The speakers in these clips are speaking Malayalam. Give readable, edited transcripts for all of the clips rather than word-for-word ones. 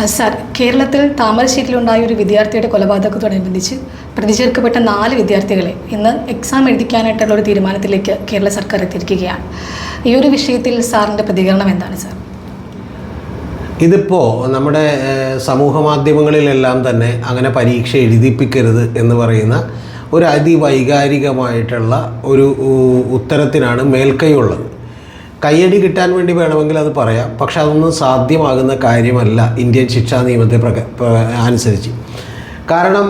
സർ, കേരളത്തിൽ താമരശ്ശേരിയിലുണ്ടായ ഒരു വിദ്യാർത്ഥിയുടെ കൊലപാതകത്തോടനുബന്ധിച്ച് പ്രതിചേർക്കപ്പെട്ട 4 വിദ്യാർത്ഥികളെ ഇന്ന് എക്സാം എഴുതിക്കാനായിട്ടുള്ള ഒരു തീരുമാനത്തിലേക്ക് കേരള സർക്കാർ എത്തിയിരിക്കുകയാണ്. ഈ ഒരു വിഷയത്തിൽ സാറിൻ്റെ പ്രതികരണം എന്താണ് സാർ? ഇതിപ്പോൾ നമ്മുടെ സമൂഹ മാധ്യമങ്ങളിലെല്ലാം തന്നെ അങ്ങനെ പരീക്ഷ എഴുതിപ്പിക്കരുത് എന്ന് പറയുന്ന ഒരു അതിവൈകാരികമായിട്ടുള്ള ഒരു ഉത്തരത്തിനാണ് മേൽക്കൈയുള്ളത്. കയ്യടി കിട്ടാൻ വേണ്ടി വേണമെങ്കിൽ അത് പറയാം, പക്ഷെ അതൊന്നും സാധ്യമാകുന്ന കാര്യമല്ല ഇന്ത്യൻ ശിക്ഷാ നിയമത്തെ അനുസരിച്ച്. കാരണം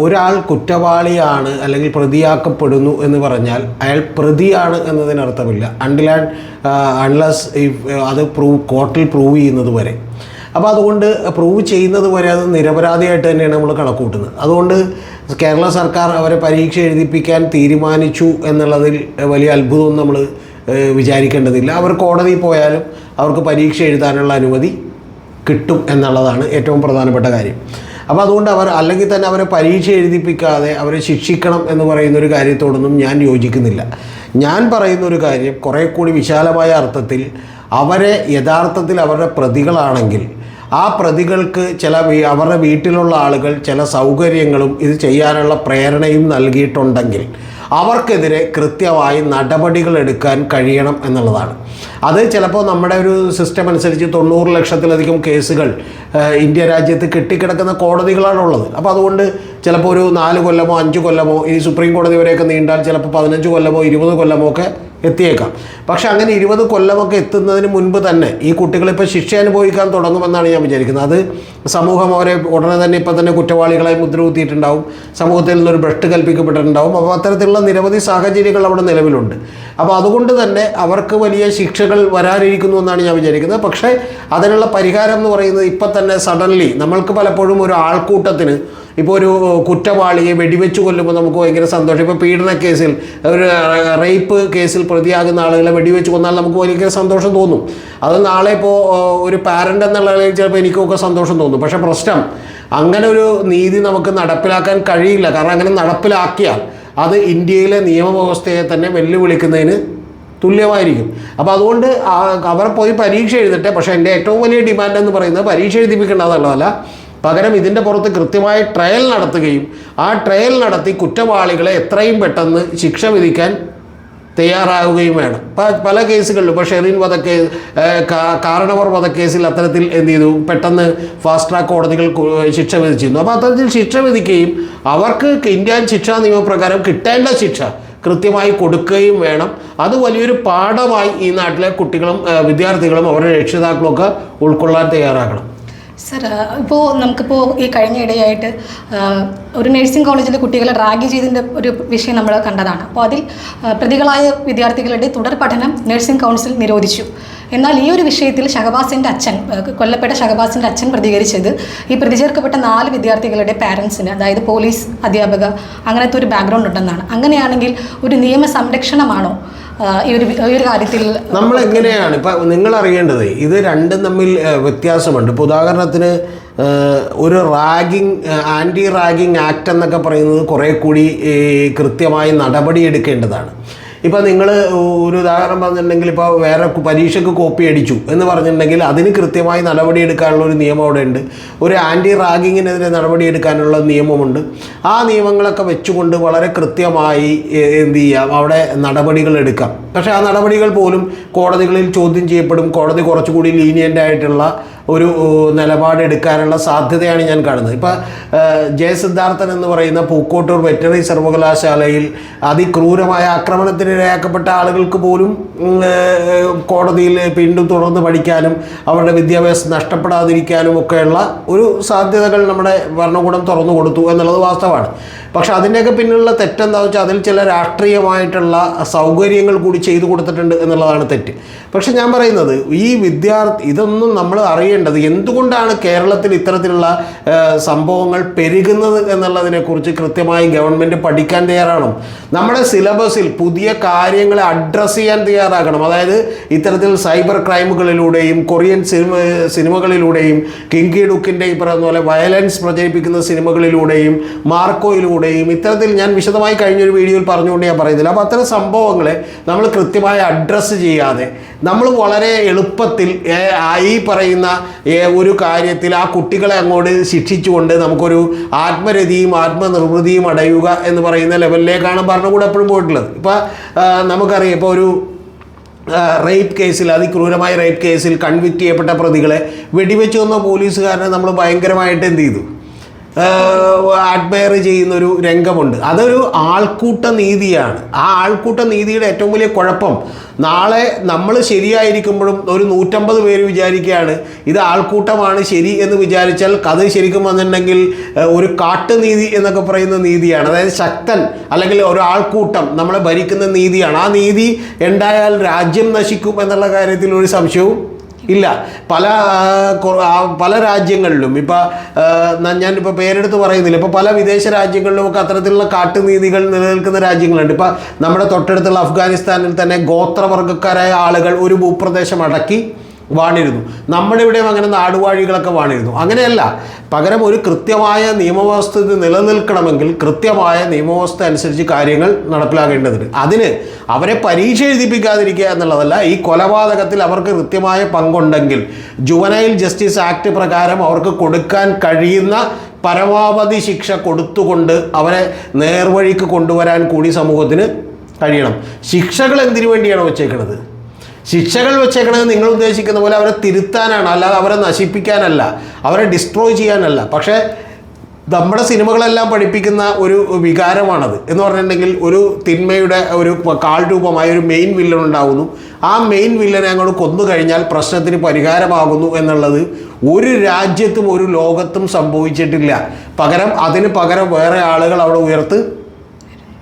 ഒരാൾ കുറ്റവാളിയാണ് അല്ലെങ്കിൽ പ്രതിയാക്കപ്പെടുന്നു എന്ന് പറഞ്ഞാൽ അയാൾ പ്രതിയാണ് എന്നതിനർത്ഥമില്ല, അൺലെസ് അത് കോർട്ടിൽ പ്രൂവ് ചെയ്യുന്നത് വരെ. അപ്പോൾ അതുകൊണ്ട് പ്രൂവ് ചെയ്യുന്നത് വരെ അത് നിരപരാധിയായിട്ട് തന്നെയാണ് നമ്മൾ കണക്കൂട്ടുന്നത്. അതുകൊണ്ട് കേരള സർക്കാർ അവരെ പരീക്ഷ എഴുതിപ്പിക്കാൻ തീരുമാനിച്ചു എന്നുള്ളതിൽ വലിയ അത്ഭുതമൊന്നും നമ്മൾ വിചാരിക്കേണ്ടതില്ല. അവർ കോടതിയിൽ പോയാലും അവർക്ക് പരീക്ഷ എഴുതാനുള്ള അനുമതി കിട്ടും എന്നുള്ളതാണ് ഏറ്റവും പ്രധാനപ്പെട്ട കാര്യം. അപ്പോൾ അതുകൊണ്ട് അല്ലെങ്കിൽ തന്നെ അവരെ പരീക്ഷ എഴുതിപ്പിക്കാതെ അവരെ ശിക്ഷിക്കണം എന്ന് പറയുന്നൊരു കാര്യത്തോടൊന്നും ഞാൻ യോജിക്കുന്നില്ല. ഞാൻ പറയുന്നൊരു കാര്യം കുറേ കൂടി വിശാലമായ അർത്ഥത്തിൽ അവരെ യഥാർത്ഥത്തിൽ അവരുടെ പ്രതികളാണെങ്കിൽ ആ പ്രതികൾക്ക് അവരുടെ വീട്ടിലുള്ള ആളുകൾ ചില സൗകര്യങ്ങളും ഇത് ചെയ്യാനുള്ള പ്രേരണയും നൽകിയിട്ടുണ്ടെങ്കിൽ അവർക്കെതിരെ കൃത്യമായി നടപടികൾ എടുക്കാൻ കഴിയണം എന്നുള്ളതാണ്. അത് ചിലപ്പോൾ നമ്മുടെ ഒരു സിസ്റ്റം അനുസരിച്ച് 90 ലക്ഷത്തിലധികം കേസുകൾ ഇന്ത്യ രാജ്യത്ത് കെട്ടിക്കിടക്കുന്ന കോടതികളാണുള്ളത്. അപ്പോൾ അതുകൊണ്ട് ചിലപ്പോൾ ഒരു 4 കൊല്ലമോ 5 കൊല്ലമോ ഇനി സുപ്രീം കോടതി വരെയൊക്കെ നീണ്ടാൽ ചിലപ്പോൾ 15 കൊല്ലമോ 20 കൊല്ലമോ ഒക്കെ എത്തിയേക്കാം. പക്ഷെ അങ്ങനെ 20 കൊല്ലമൊക്കെ എത്തുന്നതിന് മുൻപ് തന്നെ ഈ കുട്ടികളിപ്പോൾ ശിക്ഷ അനുഭവിക്കാൻ തുടങ്ങുമെന്നാണ് ഞാൻ വിചാരിക്കുന്നത്. അത് സമൂഹം അവരെ ഉടനെ തന്നെ ഇപ്പം തന്നെ കുറ്റവാളികളായി മുദ്രകുത്തിയിട്ടുണ്ടാവും, സമൂഹത്തിൽ നിന്നൊരു ഭ്രഷ്ട് കൽപ്പിക്കപ്പെട്ടിട്ടുണ്ടാവും. അപ്പോൾ അത്തരത്തിലുള്ള നിരവധി സാഹചര്യങ്ങൾ അവിടെ നിലവിലുണ്ട്. അപ്പോൾ അതുകൊണ്ട് തന്നെ അവർക്ക് വലിയ ശിക്ഷകൾ വരാനിരിക്കുന്നു എന്നാണ് ഞാൻ വിചാരിക്കുന്നത്. പക്ഷേ അതിനുള്ള പരിഹാരം എന്ന് പറയുന്നത് ഇപ്പം തന്നെ സഡൻലി നമ്മൾക്ക് പലപ്പോഴും ഒരു ആൾക്കൂട്ടത്തിന് ഇപ്പോൾ ഒരു കുറ്റവാളിയെ വെടിവെച്ച് കൊല്ലുമ്പോൾ നമുക്ക് ഭയങ്കര സന്തോഷം. ഇപ്പോൾ പീഡന കേസിൽ ഒരു റേപ്പ് കേസിൽ പ്രതിയാകുന്ന ആളുകളെ വെടിവെച്ച് കൊന്നാൽ നമുക്ക് ഭയങ്കര സന്തോഷം തോന്നും. അത് നാളെ ഇപ്പോൾ ഒരു പാരൻ്റ് എന്നുള്ള നിലയിൽ ചിലപ്പോൾ എനിക്കൊക്കെ സന്തോഷം തോന്നും. പക്ഷേ പ്രശ്നം അങ്ങനെ ഒരു നീതി നമുക്ക് നടപ്പിലാക്കാൻ കഴിയില്ല. കാരണം അങ്ങനെ നടപ്പിലാക്കിയാൽ അത് ഇന്ത്യയിലെ നിയമവ്യവസ്ഥയെ തന്നെ വെല്ലുവിളിക്കുന്നതിന് തുല്യമായിരിക്കും. അപ്പോൾ അതുകൊണ്ട് അവർ പോയി പരീക്ഷ എഴുതട്ടെ. പക്ഷേ എൻ്റെ ഏറ്റവും വലിയ ഡിമാൻഡ് എന്ന് പറയുന്നത് പരീക്ഷ എഴുതിപ്പിക്കേണ്ടതല്ല, പകരം ഇതിൻ്റെ പുറത്ത് കൃത്യമായ ട്രയൽ നടത്തുകയും ആ ട്രയൽ നടത്തി കുറ്റവാളികളെ എത്രയും പെട്ടെന്ന് ശിക്ഷ വിധിക്കാൻ തയ്യാറാവുകയും വേണം. പല കേസുകളിലും ഇപ്പോൾ ഷെറിൻ വധക്കേസ്, കാരണവർ വധക്കേസിൽ അത്തരത്തിൽ എന്ത് ചെയ്തു, പെട്ടെന്ന് ഫാസ്റ്റ് ട്രാക്ക് കോടതികൾ ശിക്ഷ വിധിച്ചിരുന്നു. അപ്പോൾ അത്തരത്തിൽ ശിക്ഷ വിധിക്കുകയും അവർക്ക് ഇന്ത്യൻ ശിക്ഷാ നിയമപ്രകാരം കിട്ടേണ്ട ശിക്ഷ കൃത്യമായി കൊടുക്കുകയും വേണം. അത് വലിയൊരു പാഠമായി ഈ നാട്ടിലെ കുട്ടികളും വിദ്യാർത്ഥികളും അവരുടെ രക്ഷിതാക്കളും ഒക്കെ ഉൾക്കൊള്ളാൻ തയ്യാറാക്കണം. സർ, നമുക്കിപ്പോൾ ഈ കഴിഞ്ഞ ഇടയായിട്ട് ഒരു നഴ്സിംഗ് കോളേജിലെ കുട്ടികളെ റാഗ് ചെയ്തതിൻ്റെ ഒരു വിഷയം നമ്മൾ കണ്ടതാണ്. അപ്പോൾ അതിൽ പ്രതികളായ വിദ്യാർത്ഥികളുടെ തുടർ പഠനം നഴ്സിംഗ് കൗൺസിൽ നിരോധിച്ചു. എന്നാൽ ഈ ഒരു വിഷയത്തിൽ കൊല്ലപ്പെട്ട ഷഹബാസിൻ്റെ അച്ഛൻ പ്രതികരിച്ചത് ഈ പ്രതിചേർക്കപ്പെട്ട 4 വിദ്യാർത്ഥികളുടെ പാരൻസിന്, അതായത് പോലീസ്, അധ്യാപക, അങ്ങനത്തെ ഒരു ബാക്ക്ഗ്രൗണ്ട് ഉണ്ടെന്നാണ്. അങ്ങനെയാണെങ്കിൽ ഒരു നിയമ സംരക്ഷണമാണോ ഈ ഒരു കാര്യത്തിൽ? നമ്മൾ എങ്ങനെയാണ് ഇപ്പം നിങ്ങൾ അറിയേണ്ടത്, ഇത് രണ്ടും തമ്മിൽ വ്യത്യാസമുണ്ട്. ഇപ്പോൾ ഉദാഹരണത്തിന് ഒരു ആൻറ്റി റാഗിങ് ആക്ട് എന്നൊക്കെ പറയുന്നത് കുറേ കൂടി കൃത്യമായി നടപടിയെടുക്കേണ്ടതാണ്. ഇപ്പോൾ നിങ്ങൾ ഒരു ഉദാഹരണം പറഞ്ഞിട്ടുണ്ടെങ്കിൽ ഇപ്പോൾ വേറെ പരീക്ഷയ്ക്ക് കോപ്പി അടിച്ചു എന്ന് പറഞ്ഞിട്ടുണ്ടെങ്കിൽ അതിന് കൃത്യമായി നടപടിയെടുക്കാനുള്ള ഒരു നിയമം അവിടെ ഉണ്ട്. ഒരു ആൻറ്റി റാഗിങ്ങിനെതിരെ നടപടിയെടുക്കാനുള്ള നിയമമുണ്ട്. ആ നിയമങ്ങളൊക്കെ വെച്ചുകൊണ്ട് വളരെ കൃത്യമായി എന്ത് ചെയ്യാം, അവിടെ നടപടികൾ എടുക്കാം. പക്ഷേ ആ നടപടികൾ പോലും കോടതികളിൽ ചോദ്യം ചെയ്യപ്പെടും. കോടതി കുറച്ചുകൂടി ലീനിയൻ്റ് ആയിട്ടുള്ള ഒരു നിലപാടെടുക്കാനുള്ള സാധ്യതയാണ് ഞാൻ കാണുന്നത്. ഇപ്പോൾ ജയസിദ്ധാർത്ഥൻ എന്ന് പറയുന്ന പൂക്കോട്ടൂർ വെറ്ററിനറി സർവകലാശാലയിൽ അതിക്രൂരമായ ആക്രമണത്തിനിരയാക്കപ്പെട്ട ആളുകൾക്ക് പോലും കോടതിയിൽ വീണ്ടും തുടർന്ന് പഠിക്കാനും അവരുടെ വിദ്യാഭ്യാസം നഷ്ടപ്പെടാതിരിക്കാനും ഒക്കെയുള്ള ഒരു സാധ്യതകൾ നമ്മുടെ ഭരണകൂടം തുറന്നു കൊടുത്തു എന്നുള്ളത് വാസ്തവമാണ്. പക്ഷെ അതിൻ്റെയൊക്കെ പിന്നിലുള്ള തെറ്റെന്താണെന്ന് വെച്ചാൽ അതിൽ ചില രാഷ്ട്രീയമായിട്ടുള്ള സൗകര്യങ്ങൾ കൂടി ചെയ്തു കൊടുത്തിട്ടുണ്ട് എന്നുള്ളതാണ് തെറ്റ്. പക്ഷെ ഞാൻ പറയുന്നത് ഇതൊന്നും നമ്മൾ അറിയേണ്ടത് എന്തുകൊണ്ടാണ് കേരളത്തിൽ ഇത്തരത്തിലുള്ള സംഭവങ്ങൾ പെരുകുന്നത് എന്നുള്ളതിനെക്കുറിച്ച് കൃത്യമായി ഗവൺമെൻറ് പഠിക്കാൻ തയ്യാറാണ്. നമ്മുടെ സിലബസിൽ പുതിയ കാര്യങ്ങളെ അഡ്രസ്സ് ചെയ്യാൻ തയ്യാറാകണം. അതായത് ഇത്തരത്തിൽ സൈബർ ക്രൈമുകളിലൂടെയും കൊറിയൻ സിനിമകളിലൂടെയും കിങ്കി ഡുക്കിൻ്റെ ഈ പറയുന്ന പോലെ വയലൻസ് പ്രചരിപ്പിക്കുന്ന സിനിമകളിലൂടെയും മാർക്കോയിലൂടെ നടത്തുന്നതിലൂടെയും ഇത്തരത്തിൽ ഞാൻ വിശദമായി കഴിഞ്ഞൊരു വീഡിയോയിൽ പറഞ്ഞുകൊണ്ട് ഞാൻ പറയുന്നില്ല. അപ്പോൾ അത്തരം സംഭവങ്ങളെ നമ്മൾ കൃത്യമായി അഡ്രസ്സ് ചെയ്യാതെ നമ്മൾ വളരെ എളുപ്പത്തിൽ ഈ പറയുന്ന ഒരു കാര്യത്തിൽ ആ കുട്ടികളെ അങ്ങോട്ട് ശിക്ഷിച്ചുകൊണ്ട് നമുക്കൊരു ആത്മരതിയും ആത്മനിർവൃതിയും അടയുക എന്ന് പറയുന്ന ലെവലിലേക്കാണ് ഭരണകൂടം എപ്പോഴും പോയിട്ടുള്ളത്. ഇപ്പോൾ നമുക്കറിയാം, ഇപ്പോൾ ഒരു റേപ്പ് കേസിൽ, അതിക്രൂരമായ റേപ്പ് കേസിൽ കൺവിക്റ്റ് ചെയ്യപ്പെട്ട പ്രതികളെ വെടിവെച്ച് കൊന്ന പോലീസുകാരനെ നമ്മൾ ഭയങ്കരമായിട്ട് എന്ത് ചെയ്തു, അഡ്മയർ ചെയ്യുന്നൊരു രംഗമുണ്ട്. അതൊരു ആൾക്കൂട്ട നീതിയാണ്. ആ ആൾക്കൂട്ട നീതിയുടെ ഏറ്റവും വലിയ കുഴപ്പം, നാളെ നമ്മൾ ശരിയായിരിക്കുമ്പോഴും ഒരു 150 പേര് വിചാരിക്കുകയാണ് ഇത് ആൾക്കൂട്ടമാണ് ശരി എന്ന് വിചാരിച്ചാൽ അത് ശരിക്കും വന്നിട്ടുണ്ടെങ്കിൽ ഒരു കാട്ടുനീതി എന്നൊക്കെ പറയുന്ന നീതിയാണ്. അതായത് ശക്തൻ അല്ലെങ്കിൽ ഒരു ആൾക്കൂട്ടം നമ്മളെ ഭരിക്കുന്ന നീതിയാണ്. ആ നീതി ഉണ്ടായാൽ രാജ്യം നശിക്കും എന്നുള്ള കാര്യത്തിൽ ഒരു സംശയവും ഇല്ല. പല രാജ്യങ്ങളിലും ഞാനിപ്പോൾ പേരെടുത്ത് പറയുന്നില്ല, ഇപ്പോൾ പല വിദേശ രാജ്യങ്ങളിലുമൊക്കെ അത്തരത്തിലുള്ള കാട്ടുനീതികൾ നിലനിൽക്കുന്ന രാജ്യങ്ങളുണ്ട്. ഇപ്പോൾ നമ്മുടെ തൊട്ടടുത്തുള്ള അഫ്ഗാനിസ്ഥാനിൽ തന്നെ ഗോത്രവർഗ്ഗക്കാരായ ആളുകൾ ഒരു ഭൂപ്രദേശം അടക്കി വാണിരുന്നു. നമ്മുടെ ഇവിടെയും അങ്ങനെ നാടുവാഴികളൊക്കെ വാണിരുന്നു. അങ്ങനെയല്ല, പകരം ഒരു കൃത്യമായ നിയമവ്യവസ്ഥ നിലനിൽക്കണമെങ്കിൽ കൃത്യമായ നിയമവ്യവസ്ഥ അനുസരിച്ച് കാര്യങ്ങൾ നടപ്പിലാക്കേണ്ടതുണ്ട്. അതിന് അവരെ പരീക്ഷ എഴുതിപ്പിക്കാതിരിക്കുക എന്നുള്ളതല്ല. ഈ കൊലപാതകത്തിൽ അവർക്ക് കൃത്യമായ പങ്കുണ്ടെങ്കിൽ ജുവനൈൽ ജസ്റ്റിസ് ആക്ട് പ്രകാരം അവർക്ക് കൊടുക്കാൻ കഴിയുന്ന പരമാവധി ശിക്ഷ കൊടുത്തുകൊണ്ട് അവരെ നേർവഴിക്ക് കൊണ്ടുവരാൻ കൂടി സമൂഹത്തിന് കഴിയണം. ശിക്ഷകൾ എന്തിനു വേണ്ടിയാണ് വെച്ചേക്കുന്നത്? ശിക്ഷകൾ വെച്ചേക്കണത് നിങ്ങൾ ഉദ്ദേശിക്കുന്ന പോലെ അവരെ തിരുത്താനാണ്, അല്ലാതെ അവരെ നശിപ്പിക്കാനല്ല, അവരെ ഡിസ്ട്രോയ് ചെയ്യാനല്ല. പക്ഷേ നമ്മുടെ സിനിമകളെല്ലാം പഠിപ്പിക്കുന്ന ഒരു വികാരമാണത്. എന്ന് പറഞ്ഞിട്ടുണ്ടെങ്കിൽ ഒരു തിന്മയുടെ ഒരു കാൽ രൂപമായ ഒരു മെയിൻ വില്ലൻ ഉണ്ടാകുന്നു. ആ മെയിൻ വില്ലനെ അങ്ങോട്ട് കൊന്നു കഴിഞ്ഞാൽ പ്രശ്നത്തിന് പരിഹാരമാകുന്നു എന്നുള്ളത് ഒരു രാജ്യത്തും ഒരു ലോകത്തും സംഭവിച്ചിട്ടില്ല. അതിന് പകരം വേറെ ആളുകൾ അവിടെ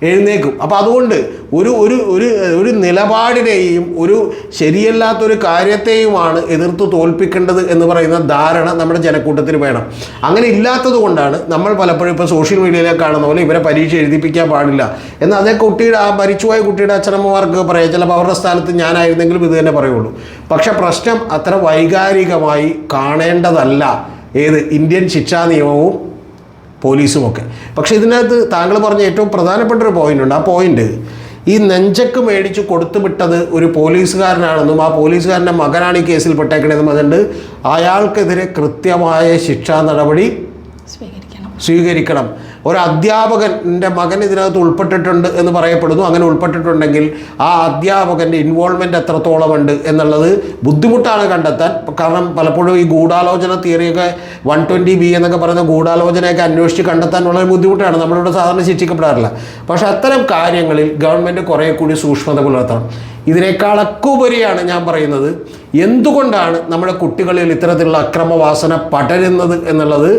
എഴുന്നേക്കും. അപ്പോൾ അതുകൊണ്ട് ഒരു നിലപാടിനെയും ഒരു ശരിയല്ലാത്തൊരു കാര്യത്തെയുമാണ് എതിർത്ത് തോൽപ്പിക്കേണ്ടത് എന്ന് പറയുന്ന ധാരണ നമ്മുടെ ജനക്കൂട്ടത്തിന് വേണം. അങ്ങനെ ഇല്ലാത്തത് കൊണ്ടാണ് നമ്മൾ പലപ്പോഴും ഇപ്പോൾ സോഷ്യൽ മീഡിയയിലേക്ക് കാണുന്ന പോലെ ഇവരെ പരീക്ഷ എഴുതിപ്പിക്കാൻ പാടില്ല എന്ന് അതേ കുട്ടിയുടെ ആ മരിച്ചുപോയ കുട്ടിയുടെ അച്ഛനമ്മമാർക്ക് പറയാം. ചിലപ്പോൾ അവരുടെ സ്ഥാനത്ത് ഞാനായിരുന്നെങ്കിലും ഇത് തന്നെ പറയുള്ളൂ. പക്ഷെ പ്രശ്നം അത്ര വൈകാരികമായി കാണേണ്ടതല്ല ഇന്ത്യൻ ശിക്ഷാ നിയമവും പോലീസുമൊക്കെ. പക്ഷേ ഇതിനകത്ത് താങ്കൾ പറഞ്ഞ ഏറ്റവും പ്രധാനപ്പെട്ടൊരു പോയിൻ്റുണ്ട്. ആ പോയിൻ്റ്, ഈ നെഞ്ചക്ക് മേടിച്ച് കൊടുത്തുവിട്ടത് ഒരു പോലീസുകാരനാണെന്നും ആ പോലീസുകാരൻ്റെ മകനാണ് ഈ കേസിൽ പെട്ടേക്കണതെന്നും അതുകൊണ്ട് അയാൾക്കെതിരെ കൃത്യമായ ശിക്ഷാ നടപടി സ്വീകരിക്കണം. ഒരു അധ്യാപകൻ്റെ മകൻ ഇതിനകത്ത് ഉൾപ്പെട്ടിട്ടുണ്ട് എന്ന് പറയപ്പെടുന്നു. അങ്ങനെ ഉൾപ്പെട്ടിട്ടുണ്ടെങ്കിൽ ആ അധ്യാപകൻ്റെ ഇൻവോൾവ്മെൻറ്റ് എത്രത്തോളമുണ്ട് എന്നുള്ളത് ബുദ്ധിമുട്ടാണ് കണ്ടെത്താൻ. കാരണം പലപ്പോഴും ഈ ഗൂഢാലോചന തിയറിയൊക്കെ 120B എന്നൊക്കെ പറയുന്ന ഗൂഢാലോചനയൊക്കെ അന്വേഷിച്ച് കണ്ടെത്താൻ വളരെ ബുദ്ധിമുട്ടാണ്. നമ്മളിവിടെ സാധാരണ ശിക്ഷിക്കപ്പെടാറില്ല. പക്ഷേ അത്തരം കാര്യങ്ങളിൽ ഗവൺമെൻറ് കുറേ കൂടി സൂക്ഷ്മത പുലർത്തണം. ഇതിനേക്കാളൊക്കെ ഉപരിയാണ് ഞാൻ പറയുന്നത്, എന്തുകൊണ്ടാണ് നമ്മുടെ കുട്ടികളിൽ ഇത്തരത്തിലുള്ള അക്രമവാസന പടരുന്നത് എന്നുള്ളത്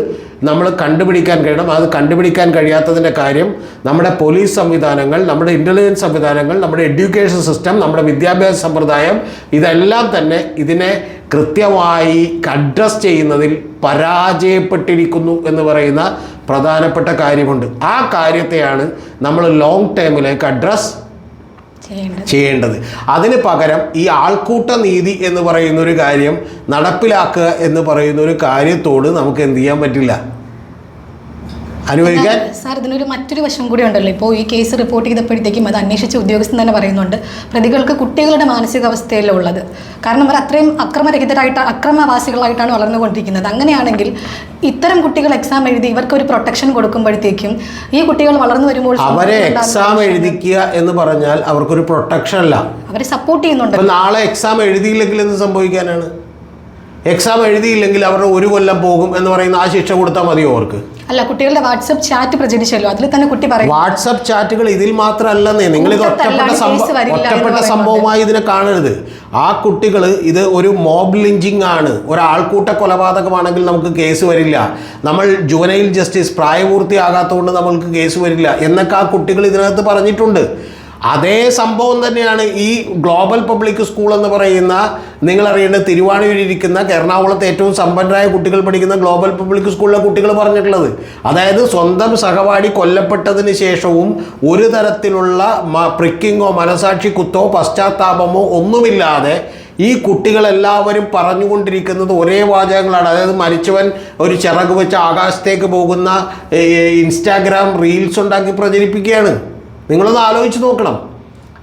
നമ്മൾ കണ്ടുപിടിക്കാൻ കഴിയണം. അത് കണ്ടുപിടിക്കാൻ കഴിയാത്തതിൻ്റെ കാര്യം നമ്മുടെ പോലീസ് സംവിധാനങ്ങൾ, നമ്മുടെ ഇൻ്റലിജൻസ് സംവിധാനങ്ങൾ, നമ്മുടെ എഡ്യൂക്കേഷൻ സിസ്റ്റം, നമ്മുടെ വിദ്യാഭ്യാസ സമ്പ്രദായം ഇതെല്ലാം തന്നെ ഇതിനെ കൃത്യമായി അഡ്രസ് ചെയ്യുന്നതിൽ പരാജയപ്പെട്ടിരിക്കുന്നു എന്ന് പറയുന്ന പ്രധാനപ്പെട്ട കാര്യമുണ്ട്. ആ കാര്യത്തെയാണ് നമ്മൾ ലോങ് ടേമിലേക്ക് അഡ്രസ് ചെയ്യേണ്ടത്. അതിന് പകരം ഈ ആൾക്കൂട്ട നീതി എന്ന് പറയുന്നൊരു കാര്യം നടപ്പിലാക്കുക എന്ന് പറയുന്നൊരു കാര്യത്തോട് നമുക്ക് എന്ത് ചെയ്യാൻ പറ്റില്ല, അനുവദിക്കാൻ. സാർ, ഇതിനൊരു മറ്റൊരു വശം കൂടി ഉണ്ടല്ലോ. ഇപ്പോൾ ഈ കേസ് റിപ്പോർട്ട് ചെയ്തപ്പോഴത്തേക്കും അത് അന്വേഷിച്ച ഉദ്യോഗസ്ഥൻ തന്നെ പറയുന്നുണ്ട്, പ്രതികൾക്ക് കുട്ടികളുടെ മാനസികാവസ്ഥയിലുള്ളത്. കാരണം അവർ അത്രയും അക്രമവാസികളായിട്ടാണ് വളർന്നുകൊണ്ടിരിക്കുന്നത്. അങ്ങനെയാണെങ്കിൽ ഇത്തരം കുട്ടികൾ എക്സാം എഴുതി ഇവർക്ക് ഒരു പ്രൊട്ടക്ഷൻ കൊടുക്കുമ്പോഴത്തേക്കും ഈ കുട്ടികൾ വളർന്നു വരുമ്പോൾ അവരെ എക്സാം എഴുതിക്കുക എന്ന് പറഞ്ഞാൽ അവർക്കൊരു പ്രൊട്ടക്ഷൻ അല്ല, അവരെ സപ്പോർട്ട് ചെയ്യുന്നുണ്ട്. നാളെ എക്സാം എഴുതിയില്ലെങ്കിൽ എന്ത് സംഭവിക്കാനാണ്? എക്സാം എഴുതിയില്ലെങ്കിൽ അവരുടെ 1 കൊല്ലം പോകും എന്ന് പറയുന്ന ആ ശിക്ഷ കൊടുത്താൽ മതിയോ അവർക്ക്? അല്ല, കുട്ടികളുടെ വാട്സപ്പ് ചാറ്റ് പ്രചരിച്ചല്ലോ, അതിൽ തന്നെ കുട്ടി പറയും. വാട്സപ്പ് ചാറ്റുകൾ ഇതിൽ മാത്രമല്ലെന്നേ, നിങ്ങൾ ഇത് ഒറ്റപ്പെട്ട സംഭവമായി ഇതിനെ കാണരുത്. ആ കുട്ടികൾ ഇത് ഒരു മോബ് ലിഞ്ചിങ് ആണ്, ഒരാൾക്കൂട്ട കൊലപാതകമാണെങ്കിൽ നമുക്ക് കേസ് വരില്ല. നമ്മൾ ജുവനൈൽ ജസ്റ്റിസ് പ്രായപൂർത്തിയാകാത്തതുകൊണ്ട് നമ്മൾക്ക് കേസ് വരില്ല എന്നൊക്കെ ആ കുട്ടികൾ ഇതിനകത്ത് പറഞ്ഞിട്ടുണ്ട്. അതേ സംഭവം തന്നെയാണ് ഈ ഗ്ലോബൽ പബ്ലിക് സ്കൂൾ എന്ന് പറയുന്ന, നിങ്ങളറിയേണ്ട തിരുവാണിയൂരിരിക്കുന്ന എറണാകുളത്തെ ഏറ്റവും സമ്പന്നരായ കുട്ടികൾ പഠിക്കുന്ന ഗ്ലോബൽ പബ്ലിക് സ്കൂളിലെ കുട്ടികൾ പറഞ്ഞിട്ടുള്ളത്. അതായത് സ്വന്തം സഹപാഠി കൊല്ലപ്പെട്ടതിന് ശേഷവും ഒരു തരത്തിലുള്ള പ്രിക്കിങ്ങോ മനസാക്ഷി കുത്തോ പശ്ചാത്താപമോ ഒന്നുമില്ലാതെ ഈ കുട്ടികളെല്ലാവരും പറഞ്ഞുകൊണ്ടിരിക്കുന്നത് ഒരേ വാചകങ്ങളാണ്. അതായത് മരിച്ചവൻ ഒരു ചിറക് വെച്ച് ആകാശത്തേക്ക് പോകുന്ന ഇൻസ്റ്റാഗ്രാം റീൽസ് ഉണ്ടാക്കി പ്രചരിപ്പിക്കുകയാണ്. നിങ്ങളൊന്ന് ആലോചിച്ച് നോക്കണം.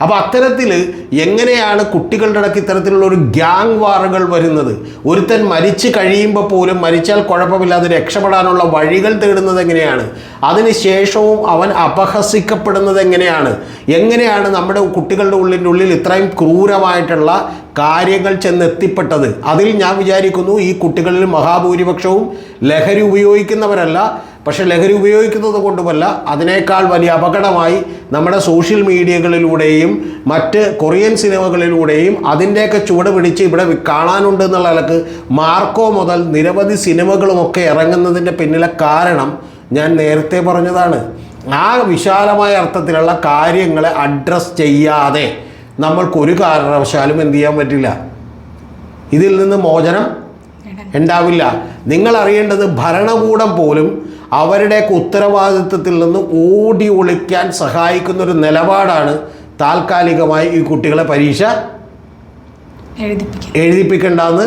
അപ്പോൾ അത്തരത്തിൽ എങ്ങനെയാണ് കുട്ടികളുടെ ഇടയ്ക്ക് ഇത്തരത്തിലുള്ള ഒരു ഗ്യാങ് വാറുകൾ വരുന്നത്? ഒരുത്തൻ മരിച്ചു കഴിയുമ്പോൾ പോലും മരിച്ചാൽ കുഴപ്പമില്ലാതെ രക്ഷപ്പെടാനുള്ള വഴികൾ തേടുന്നത് എങ്ങനെയാണ്? അതിനുശേഷവും അവൻ അപഹസിക്കപ്പെടുന്നത് എങ്ങനെയാണ് നമ്മുടെ കുട്ടികളുടെ ഉള്ളിൽ ഇത്രയും ക്രൂരമായിട്ടുള്ള കാര്യങ്ങൾ ചെന്നെത്തിപ്പെട്ടത്? അതിൽ ഞാൻ വിചാരിക്കുന്നു ഈ കുട്ടികളിൽ മഹാഭൂരിപക്ഷവും ലഹരി ഉപയോഗിക്കുന്നവരല്ല. പക്ഷേ ലഹരി ഉപയോഗിക്കുന്നത് കൊണ്ടുമല്ല, അതിനേക്കാൾ വലിയ അപകടമായി നമ്മുടെ സോഷ്യൽ മീഡിയകളിലൂടെയും മറ്റ് കൊറിയൻ സിനിമകളിലൂടെയും അതിൻ്റെയൊക്കെ ചുവട് പിടിച്ച് ഇവിടെ കാണാനുണ്ട് എന്നുള്ള നിലക്ക് മാർക്കോ മുതൽ നിരവധി സിനിമകളുമൊക്കെ ഇറങ്ങുന്നതിൻ്റെ പിന്നിലെ കാരണം ഞാൻ നേരത്തെ പറഞ്ഞതാണ്. ആ വിശാലമായ അർത്ഥത്തിലുള്ള കാര്യങ്ങളെ അഡ്രസ്സ് ചെയ്യാതെ നമ്മൾക്കൊരു കാരണവശാലും എന്ത് ചെയ്യാൻ പറ്റില്ല, ഇതിൽ നിന്ന് മോചനം ഉണ്ടാവില്ല. നിങ്ങൾ അറിയേണ്ടത് ഭരണകൂടം പോലും അവരുടെയൊക്കെ ഉത്തരവാദിത്വത്തിൽ നിന്ന് ഓടി ഒളിക്കാൻ സഹായിക്കുന്നൊരു നിലപാടാണ് താൽക്കാലികമായി ഈ കുട്ടികളെ പരീക്ഷ എഴുതിപ്പിക്കേണ്ടെന്ന്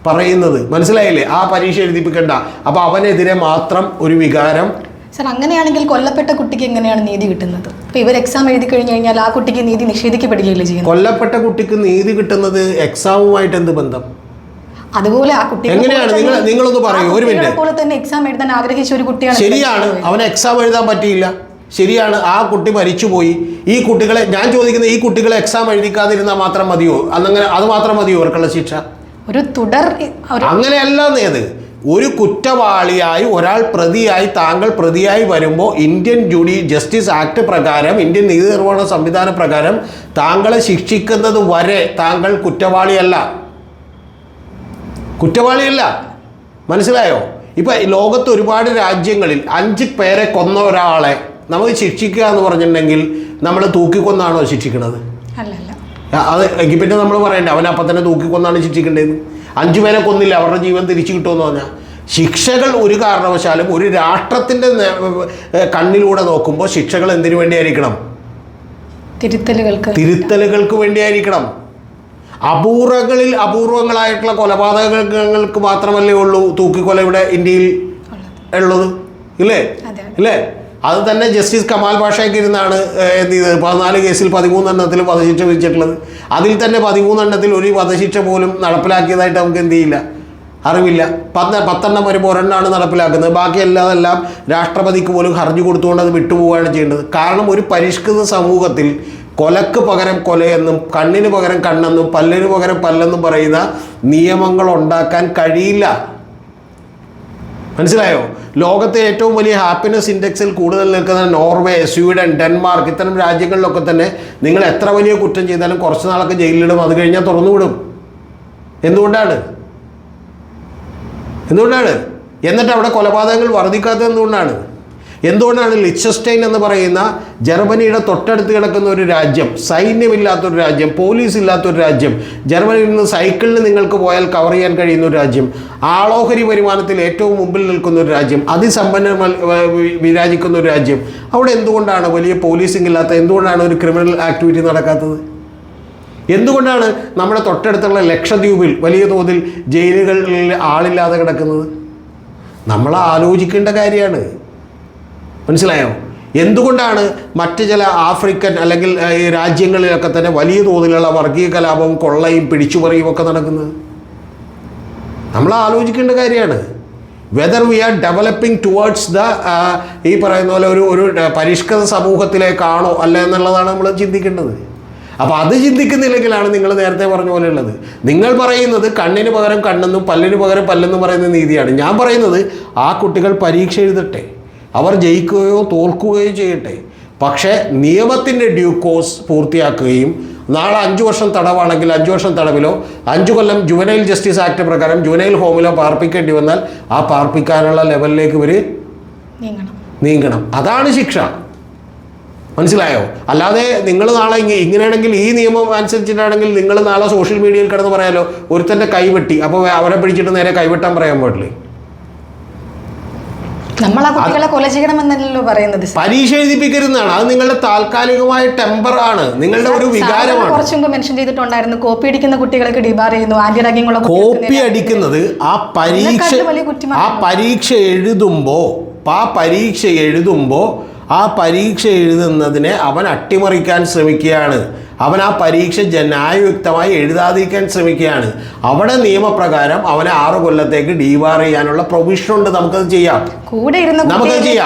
പറയുന്നത്. മനസ്സിലായില്ലേ? ആ പരീക്ഷ എഴുതിപ്പിക്കേണ്ട. അപ്പോൾ അവനെതിരെ മാത്രം ഒരു വികാരം. സാർ, അങ്ങനെയാണെങ്കിൽ കൊല്ലപ്പെട്ട കുട്ടിക്ക് എങ്ങനെയാണ് നീതി കിട്ടുന്നത്? ഇപ്പോൾ ഇവർ എക്സാം എഴുതി കഴിഞ്ഞു കഴിഞ്ഞാൽ ആ കുട്ടിക്ക് നീതി നിഷേധിക്കപ്പെടുകയില്ല ചെയ്യുന്നത്. കൊല്ലപ്പെട്ട കുട്ടിക്ക് നീതി കിട്ടുന്നത് എക്സാമുമായിട്ട് എന്ത് ബന്ധം? അതുപോലെ ആ കുട്ടി എങ്ങനെയാണ്? നിങ്ങളൊന്ന് പറയൂ. ഒരു മിനിറ്റ്. പോലെ തന്നെ എക്സാം എഴുതാൻ ആഗ്രഹിച്ച ഒരു കുട്ടിയാണ്. ശരിയാണ്, അവന് എക്സാം എഴുതാൻ പറ്റിയില്ല. ശരിയാണ്, ആ കുട്ടി മരിച്ചുപോയി. ഈ കുട്ടികളെ ഞാൻ ചോദിക്കുന്നത്, ഈ കുട്ടികളെ എക്സാം എഴുതിക്കാതിരുന്നാൽ മാത്രം മതിയോ? അത് മാത്രം മതിയോ അവർക്കുള്ള ശിക്ഷ? ഒരു തുടർ അങ്ങനെയല്ല. നേത് ഒരു കുറ്റവാളിയായി ഒരാൾ പ്രതിയായി താങ്കൾ പ്രതിയായി വരുമ്പോൾ ഇന്ത്യൻ ജസ്റ്റിസ് ആക്ട് പ്രകാരം, ഇന്ത്യൻ നീതി നിർവഹണ സംവിധാന പ്രകാരം താങ്കളെ ശിക്ഷിക്കുന്നത് വരെ താങ്കൾ കുറ്റവാളിയല്ല. മനസ്സിലായോ? ഇപ്പം ലോകത്ത് ഒരുപാട് രാജ്യങ്ങളിൽ 5 പേരെ കൊന്ന ഒരാളെ നമുക്ക് ശിക്ഷിക്കുക എന്ന് പറഞ്ഞിട്ടുണ്ടെങ്കിൽ നമ്മൾ തൂക്കിക്കൊന്നാണോ ശിക്ഷിക്കുന്നത്? അത് പിന്നെ നമ്മൾ പറയണ്ടേ അവനപ്പം തന്നെ തൂക്കിക്കൊന്നാണ് ശിക്ഷിക്കേണ്ടത്. 5 പേരെ കൊന്നില്ല, അവരുടെ ജീവൻ തിരിച്ചു കിട്ടുമെന്ന് പറഞ്ഞാൽ ശിക്ഷകൾ ഒരു കാരണവശാലും ഒരു രാഷ്ട്രത്തിൻ്റെ കണ്ണിലൂടെ നോക്കുമ്പോൾ ശിക്ഷകൾ എന്തിനു വേണ്ടിയായിരിക്കണം? തിരുത്തലുകൾക്ക് വേണ്ടിയായിരിക്കണം. അപൂർവങ്ങളായിട്ടുള്ള കൊലപാതകങ്ങൾക്ക് മാത്രമല്ലേ ഉള്ളൂ തൂക്കിക്കൊല ഇവിടെ ഇന്ത്യയിൽ ഉള്ളത്, ഇല്ലേ? അത് തന്നെ ജസ്റ്റിസ് കമാൽ പാഷയ്ക്ക് ഇരുന്നാണ് എന്ത് ചെയ്തത്? 14 കേസിൽ 13 എണ്ണത്തിൽ വധശിക്ഷ വിധിച്ചിട്ടുള്ളത്. അതിൽ തന്നെ 13 എണ്ണത്തിൽ ഒരു വധശിക്ഷ പോലും നടപ്പിലാക്കിയതായിട്ട് നമുക്ക് എന്ത് ചെയ്യില്ല, അറിവില്ല. 10 എണ്ണം വരുമ്പോൾ ഒരെണ്ണമാണ് നടപ്പിലാക്കുന്നത്. ബാക്കി എല്ലാം രാഷ്ട്രപതിക്ക് പോലും ഹർജി കൊടുത്തുകൊണ്ട് അത് വിട്ടുപോവുകയാണ് ചെയ്യേണ്ടത്. കാരണം ഒരു പരിഷ്കൃത സമൂഹത്തിൽ കൊലക്ക് പകരം കൊലയെന്നും കണ്ണിന് പകരം കണ്ണെന്നും പല്ലിന് പകരം പല്ലെന്നും പറയുന്ന നിയമങ്ങൾ ഉണ്ടാക്കാൻ കഴിയില്ല. മനസ്സിലായോ? ലോകത്തെ ഏറ്റവും വലിയ ഹാപ്പിനെസ് ഇൻഡെക്സിൽ കൂടുതൽ നിൽക്കുന്ന നോർവേ, സ്വീഡൻ, ഡെൻമാർക്ക് ഇത്തരം രാജ്യങ്ങളിലൊക്കെ തന്നെ നിങ്ങൾ എത്ര വലിയ കുറ്റം ചെയ്താലും കുറച്ച് നാളൊക്കെ ജയിലിലിടും, അത് കഴിഞ്ഞാൽ തുറന്നുവിടും. എന്തുകൊണ്ടാണ്? എന്നിട്ട് അവിടെ കൊലപാതകങ്ങൾ വർദ്ധിക്കാത്തത് എന്തുകൊണ്ടാണ്? ലിച്ചസ്റ്റൈൻ എന്ന് പറയുന്ന ജർമ്മനിയുടെ തൊട്ടടുത്ത് കിടക്കുന്ന ഒരു രാജ്യം, സൈന്യമില്ലാത്തൊരു രാജ്യം, പോലീസ് ഇല്ലാത്തൊരു രാജ്യം, ജർമ്മനിയിൽ നിന്ന് സൈക്കിളിന് നിങ്ങൾക്ക് പോയാൽ കവർ ചെയ്യാൻ കഴിയുന്ന ഒരു രാജ്യം, ആളോഹരി വരുമാനത്തിൽ ഏറ്റവും മുമ്പിൽ നിൽക്കുന്ന ഒരു രാജ്യം, അതിസമ്പന്നം വിരാജിക്കുന്ന ഒരു രാജ്യം, അവിടെ എന്തുകൊണ്ടാണ് വലിയ പോലീസിംഗ് ഇല്ലാത്ത, എന്തുകൊണ്ടാണ് ഒരു ക്രിമിനൽ ആക്ടിവിറ്റി നടക്കാത്തത്? എന്തുകൊണ്ടാണ് നമ്മുടെ തൊട്ടടുത്തുള്ള ലക്ഷദ്വീപിൽ വലിയ തോതിൽ ജയിലുകളിൽ ആളില്ലാതെ കിടക്കുന്നത്? നമ്മൾ ആലോചിക്കേണ്ട കാര്യമാണ്. മനസ്സിലായോ? എന്തുകൊണ്ടാണ് മറ്റ് ചില ആഫ്രിക്കൻ അല്ലെങ്കിൽ ഈ രാജ്യങ്ങളിലൊക്കെ തന്നെ വലിയ തോതിലുള്ള വർഗീയ കലാപവും കൊള്ളയും പിടിച്ചുപറിയും ഒക്കെ നടക്കുന്നത്? നമ്മൾ ആലോചിക്കേണ്ട കാര്യമാണ്. Whether we are developing towards ഈ പറയുന്ന പോലെ ഒരു പരിഷ്കൃത സമൂഹത്തിലേക്കാണോ അല്ല എന്നുള്ളതാണ് നമ്മൾ ചിന്തിക്കേണ്ടത്. അപ്പോൾ അത് ചിന്തിക്കുന്നില്ലെങ്കിലാണ് നിങ്ങൾ നേരത്തെ പറഞ്ഞ പോലെ ഉള്ളത്. നിങ്ങൾ പറയുന്നത് കണ്ണിന് പകരം കണ്ണെന്നും പല്ലിന് പകരം പല്ലെന്നും പറയുന്ന നീതിയാണ്. ഞാൻ പറയുന്നത് ആ കുട്ടികൾ പരീക്ഷ എഴുതട്ടെ, അവർ ജയിക്കുകയോ തോൽക്കുകയോ ചെയ്യട്ടെ. പക്ഷേ നിയമത്തിൻ്റെ ഡ്യൂ കോഴ്സ് പൂർത്തിയാക്കുകയും നാളെ 5 വർഷം തടവാണെങ്കിൽ 5 വർഷം തടവിലോ 5 കൊല്ലം ജുവനൈൽ ജസ്റ്റിസ് ആക്ട് പ്രകാരം ജുവനൈൽ ഹോമിലോ പാർപ്പിക്കേണ്ടി വന്നാൽ ആ പാർപ്പിക്കാനുള്ള ലെവലിലേക്ക് ഇവർ നീങ്ങണം. അതാണ് ശിക്ഷ. മനസ്സിലായോ? അല്ലാതെ നിങ്ങൾ നാളെ ഇങ്ങനെയാണെങ്കിൽ, ഈ നിയമം അനുസരിച്ചിട്ടാണെങ്കിൽ നിങ്ങൾ നാളെ സോഷ്യൽ മീഡിയയിൽ കിടന്ന് പറയാലോ ഒരുത്തൻ്റെ കൈവെട്ടി, അപ്പോൾ അവരെ പിടിച്ചിട്ട് നേരെ കൈവെട്ടാൻ പറയാൻ പാടില്ലേ? നമ്മൾ ആ കുട്ടികളെ കൊല ചെയ്യണമെന്നല്ലോ പറയുന്നത്. പരീക്ഷ എഴുതിപ്പിക്കരുതെന്നാണ്. അത് നിങ്ങളുടെ താൽക്കാലികമായ ടെമ്പർ ആണ്, നിങ്ങളുടെ ഒരു വികാരമാണ്. കുറച്ചു മുമ്പ് മെൻഷൻ ചെയ്തിട്ടുണ്ടായിരുന്നു കോപ്പി അടിക്കുന്ന കുട്ടികൾക്ക് ഡിബാർ ചെയ്യുന്നു, ആന്റി റാഗിംഗ് ഉള്ള കോപ്പി അടിക്കുന്നത് ആ പരീക്ഷ എഴുതുന്നതിനെ അവൻ അട്ടിമറിക്കാൻ ശ്രമിക്കുകയാണ്. അവൻ ആ പരീക്ഷ ന്യായയുക്തമായി എഴുതാതിരിക്കാൻ ശ്രമിക്കുകയാണ്. അവിടെ നിയമപ്രകാരം അവനെ 6 കൊല്ലത്തേക്ക് ഡീബാർ ചെയ്യാനുള്ള പ്രൊവിഷൻ ഉണ്ട്. നമുക്കത് ചെയ്യാം. നമുക്കത് ചെയ്യാം.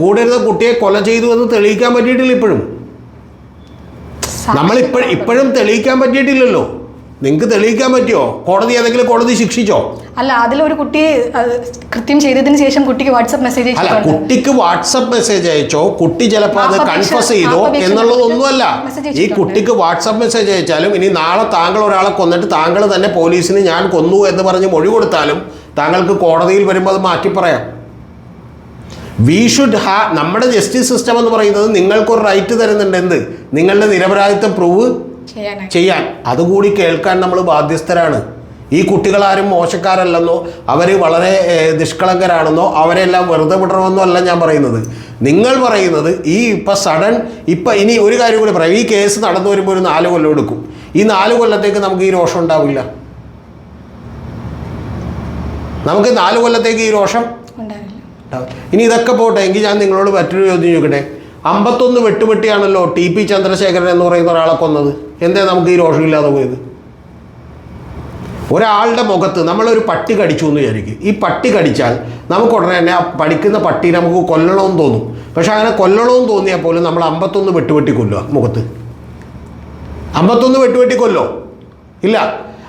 കൂടെ ഇരുന്ന കുട്ടിയെ കൊല ചെയ്തു എന്ന് തെളിയിക്കാൻ പറ്റിയിട്ടില്ല. ഇപ്പോഴും തെളിയിക്കാൻ പറ്റിയിട്ടില്ലല്ലോ. നിങ്ങൾക്ക് തെളിയിക്കാൻ പറ്റിയോ? ഏതെങ്കിലും കോടതി ശിക്ഷിച്ചോ? അല്ല, അതിലൊരു കുട്ടി കൃത്യം ചെയ്തതിന് ശേഷം കുട്ടിക്ക് വാട്സപ്പ് മെസ്സേജ് അയച്ചു. അല്ല, കുട്ടിക്ക് വാട്സപ്പ് മെസ്സേജ് അയച്ചോ, കുട്ടി ചിലപ്പോൾ അത് കൺഫസ് ചെയ്തോ എന്നുള്ളതൊന്നുമല്ല. ഈ കുട്ടിക്ക് വാട്സപ്പ് മെസ്സേജ് അയച്ചാലും ഇനി നാളെ താങ്കൾ ഒരാളെ കൊന്നിട്ട് താങ്കൾ തന്നെ പോലീസിന് ഞാൻ കൊന്നു എന്ന് പറഞ്ഞ് മൊഴി കൊടുത്താലും താങ്കൾക്ക് കോടതിയിൽ വരുമ്പോൾ അത് മാറ്റി പറയാം. നമ്മുടെ ജസ്റ്റിസ് സിസ്റ്റം എന്ന് പറയുന്നത് നിങ്ങൾക്കൊരു റൈറ്റ് തരുന്നുണ്ട്. എന്ത്? നിങ്ങളുടെ നിരപരാധിത്വം പ്രൂവ് ചെയ്യാൻ. അതുകൂടി കേൾക്കാൻ നമ്മൾ ബാധ്യസ്ഥരാണ്. ഈ കുട്ടികളാരും മോശക്കാരല്ലെന്നോ അവർ വളരെ നിഷ്കളങ്കരാണെന്നോ അവരെല്ലാം വെറുതെ വിടണമെന്നോ അല്ല ഞാൻ പറയുന്നത്. നിങ്ങൾ പറയുന്നത് ഇനി ഒരു കാര്യം കൂടി പറയാം. ഈ കേസ് നടന്നു വരുമ്പോൾ ഒരു 4 കൊല്ലം എടുക്കും. ഈ 4 കൊല്ലത്തേക്ക് നമുക്ക് ഈ രോഷം ഉണ്ടാവില്ല. നമുക്ക് 4 കൊല്ലത്തേക്ക് ഈ രോഷം ഉണ്ടാവില്ല. ഇനി ഇതൊക്കെ പോട്ടെ, എങ്കിൽ ഞാൻ നിങ്ങളോട് മറ്റൊരു ചോദ്യം ചോദിക്കട്ടെ. 51 വെട്ടുപെട്ടിയാണല്ലോ TP ചന്ദ്രശേഖരൻ എന്ന് പറയുന്ന ഒരാളെ കൊന്നത്. എന്തേ നമുക്ക് ഈ രോഷമില്ലാതെ പോയത്? ഒരാളുടെ മുഖത്ത് നമ്മളൊരു പട്ടി കടിച്ചു എന്ന് വിചാരിക്കും. ഈ പട്ടി കടിച്ചാൽ നമുക്ക് ഉടനെ തന്നെ ആ പഠിക്കുന്ന പട്ടീനെ നമുക്ക് കൊല്ലണമെന്ന് തോന്നും. പക്ഷെ അങ്ങനെ കൊല്ലണമെന്ന് തോന്നിയാൽ പോലും നമ്മൾ 51 വെട്ടുപെട്ടി കൊല്ലുക മുഖത്ത്. 51 വെട്ടുപെട്ടി കൊല്ലോ? ഇല്ല.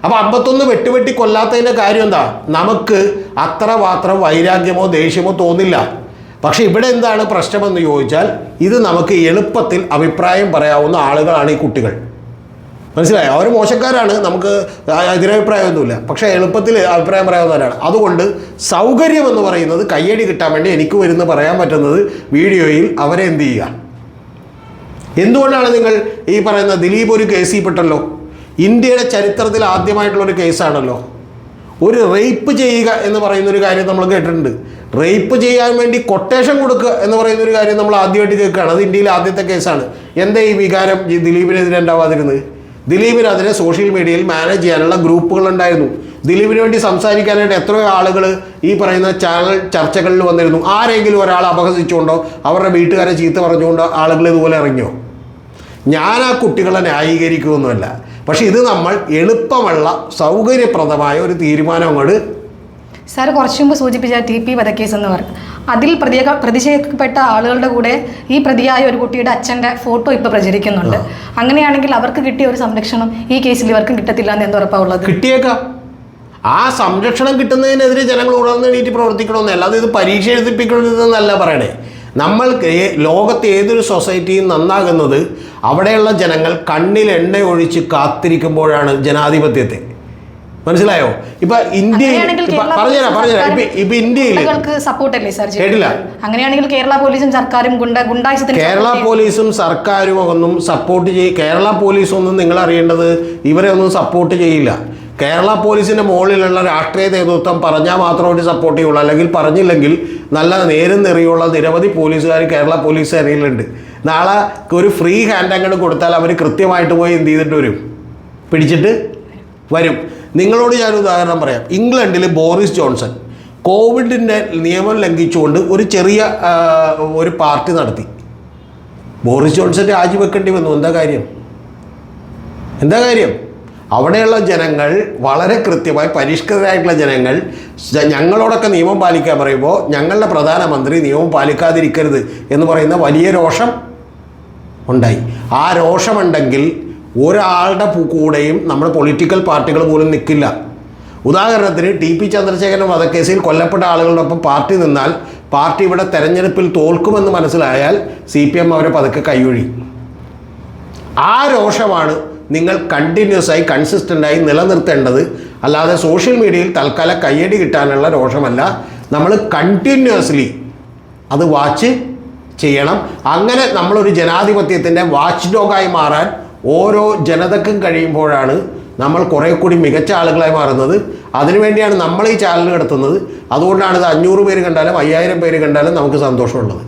അപ്പോൾ 51 വെട്ടുപെട്ടി കൊല്ലാത്തതിൻ്റെ കാര്യം എന്താ? നമുക്ക് അത്രമാത്രം വൈരാഗ്യമോ ദേഷ്യമോ തോന്നില്ല. പക്ഷെ ഇവിടെ എന്താണ് പ്രശ്നമെന്ന് ചോദിച്ചാൽ, ഇത് നമുക്ക് എളുപ്പത്തിൽ അഭിപ്രായം പറയാവുന്ന ആളുകളാണ് ഈ കുട്ടികൾ. മനസ്സിലായോ? അവർ മോശക്കാരാണ്, നമുക്ക് എതിരഭിപ്രായമൊന്നുമില്ല. പക്ഷേ എളുപ്പത്തിൽ അഭിപ്രായം പറയാവുന്നവരാണ്. അതുകൊണ്ട് സൗകര്യം എന്ന് പറയുന്നത് കയ്യടി കിട്ടാൻ വേണ്ടി എനിക്ക് വരുന്ന പറയാൻ പറ്റുന്നത് വീഡിയോയിൽ അവരെ എന്ത് ചെയ്യുക. എന്തുകൊണ്ടാണ് നിങ്ങൾ ഈ പറയുന്ന ദിലീപ് ഒരു കേസിൽ പെട്ടല്ലോ? ഇന്ത്യയുടെ ചരിത്രത്തിൽ ആദ്യമായിട്ടുള്ളൊരു കേസാണല്ലോ. ഒരു റേപ്പ് ചെയ്യുക എന്ന് പറയുന്നൊരു കാര്യം നമ്മൾ കേട്ടിട്ടുണ്ട്. റേപ്പ് ചെയ്യാൻ വേണ്ടി കൊട്ടേഷൻ കൊടുക്കുക എന്ന് പറയുന്നൊരു കാര്യം നമ്മൾ ആദ്യമായിട്ട് കേൾക്കുകയാണ്. അത് ഇന്ത്യയിലെ ആദ്യത്തെ കേസാണ്. എന്താ ഈ വികാരം ദിലീപിനെതിരെ ഉണ്ടാവാതിരുന്നത്? ദിലീപിന് അതിനെ സോഷ്യൽ മീഡിയയിൽ മാനേജ് ചെയ്യാനുള്ള ഗ്രൂപ്പുകളുണ്ടായിരുന്നു. ദിലീപിന് വേണ്ടി സംസാരിക്കാനായിട്ട് എത്രയോ ആളുകൾ ഈ പറയുന്ന ചാനൽ ചർച്ചകളിൽ വന്നിരുന്നു. ആരെങ്കിലും ഒരാൾ അപഹസിച്ചുകൊണ്ടോ അവരുടെ വീട്ടുകാരെ ചീത്ത പറഞ്ഞുകൊണ്ടോ ആളുകൾ ഇതുപോലെ ഇറങ്ങിയോ? ഞാൻ ആ കുട്ടികളെ ന്യായീകരിക്കുമൊന്നുമല്ല. പക്ഷെ ഇത് നമ്മൾ എളുപ്പമുള്ള സൗകര്യപ്രദമായ ഒരു തീരുമാനം അങ്ങോട്ട്. സാർ കുറച്ചു മുമ്പ് സൂചിപ്പിച്ച TP വധക്കേസ് എന്ന് പറയും, അതിൽ പ്രതിഷേധപ്പെട്ട ആളുകളുടെ കൂടെ ഈ പ്രതിയായ ഒരു കുട്ടിയുടെ അച്ഛൻ്റെ ഫോട്ടോ ഇപ്പോൾ പ്രചരിക്കുന്നുണ്ട്. അങ്ങനെയാണെങ്കിൽ അവർക്ക് കിട്ടിയ ഒരു സംരക്ഷണം ഈ കേസിൽ ഇവർക്കും കിട്ടത്തില്ല എന്ന് എന്ത് ഉറപ്പാണുള്ളത്? കിട്ടിയേക്കാം. ആ സംരക്ഷണം കിട്ടുന്നതിനെതിരെ ജനങ്ങൾ ഉണർന്ന് എണീറ്റ് പ്രവർത്തിക്കണമെന്നല്ല. അത് ഇത് പരീക്ഷ എഴുതിപ്പിക്കണമെന്നല്ല പറയണേ. നമ്മൾ ലോകത്തെ ഏതൊരു സൊസൈറ്റിയും നന്നാകുന്നത് അവിടെയുള്ള ജനങ്ങൾ കണ്ണിൽ എണ്ണ ഒഴിച്ച് കാത്തിരിക്കുമ്പോഴാണ് ജനാധിപത്യത്തെ. മനസ്സിലായോ? ഇപ്പൊ ഇന്ത്യയിൽ പറഞ്ഞുതരാം. ഇപ്പൊ ഇന്ത്യയിൽ കേട്ടില്ല. അങ്ങനെയാണെങ്കിൽ കേരള പോലീസും സർക്കാരും കേരള പോലീസും സർക്കാരും ഒന്നും സപ്പോർട്ട് കേരള പോലീസ് ഒന്നും നിങ്ങൾ അറിയേണ്ടത് ഇവരെ ഒന്നും സപ്പോർട്ട് ചെയ്യില്ല. കേരള പോലീസിൻ്റെ മുകളിലുള്ള രാഷ്ട്രീയ നേതൃത്വം പറഞ്ഞാൽ മാത്രം ഒരു സപ്പോർട്ട് ചെയ്യുള്ളൂ. അല്ലെങ്കിൽ പറഞ്ഞില്ലെങ്കിൽ നല്ല നേരും നെറിയുള്ള നിരവധി പോലീസുകാർ കേരള പോലീസ് സേനയിലുണ്ട്. നാളെ ഒരു ഫ്രീ ഹാൻഡ് അങ്ങോട്ട് കൊടുത്താൽ അവർ കൃത്യമായിട്ട് പോയി എന്ത് ചെയ്തിട്ട് വരും? പിടിച്ചിട്ട് വരും. നിങ്ങളോട് ഞാൻ ഉദാഹരണം പറയാം. ഇംഗ്ലണ്ടിൽ ബോറിസ് ജോൺസൺ കോവിഡിൻ്റെ നിയമം ലംഘിച്ചുകൊണ്ട് ഒരു ചെറിയ ഒരു പാർട്ടി നടത്തി. ബോറിസ് ജോൺസൺ രാജിവെക്കേണ്ടി വന്നു. എന്താ കാര്യം? അവിടെയുള്ള ജനങ്ങൾ വളരെ കൃത്യമായി പരിഷ്കൃതരായിട്ടുള്ള ജനങ്ങൾ ഞങ്ങളോടൊക്കെ നിയമം പാലിക്കാൻ പറയുമ്പോൾ ഞങ്ങളുടെ പ്രധാനമന്ത്രി നിയമം പാലിക്കാതിരിക്കരുത് എന്ന് പറയുന്ന വലിയ രോഷം ഉണ്ടായി. ആ രോഷമുണ്ടെങ്കിൽ ഒരാളുടെ കൂടെയും നമ്മുടെ പൊളിറ്റിക്കൽ പാർട്ടികൾ പോലും നിൽക്കില്ല. ഉദാഹരണത്തിന് TP ചന്ദ്രശേഖരൻ വധക്കേസിൽ കൊല്ലപ്പെട്ട ആളുകളുടെ ഒപ്പം പാർട്ടി നിന്നാൽ പാർട്ടി ഇവിടെ തെരഞ്ഞെടുപ്പിൽ തോൽക്കുമെന്ന് മനസ്സിലായാൽ CPM അവരെ പതുക്കെ കൈയൊഴി. ആ രോഷമാണ് നിങ്ങൾ കണ്ടിന്യൂസായി കൺസിസ്റ്റൻ്റായി നിലനിർത്തേണ്ടത്. അല്ലാതെ സോഷ്യൽ മീഡിയയിൽ തൽക്കാലം കയ്യടി കിട്ടാനുള്ള രോഷമല്ല. നമ്മൾ കണ്ടിന്യൂസ്ലി അത് വാച്ച് ചെയ്യണം. അങ്ങനെ നമ്മളൊരു ജനാധിപത്യത്തിൻ്റെ വാച്ച് ഡോഗായി മാറാൻ ഓരോ ജനതക്കും കഴിയുമ്പോഴാണ് നമ്മൾ കുറേ കൂടി മികച്ച ആളുകളായി മാറുന്നത്. അതിനുവേണ്ടിയാണ് നമ്മൾ ഈ ചാനൽ നടത്തുന്നത്. അതുകൊണ്ടാണ് ഇത് 500 പേര് കണ്ടാലും 5000 പേര് കണ്ടാലും നമുക്ക് സന്തോഷമുള്ളത്.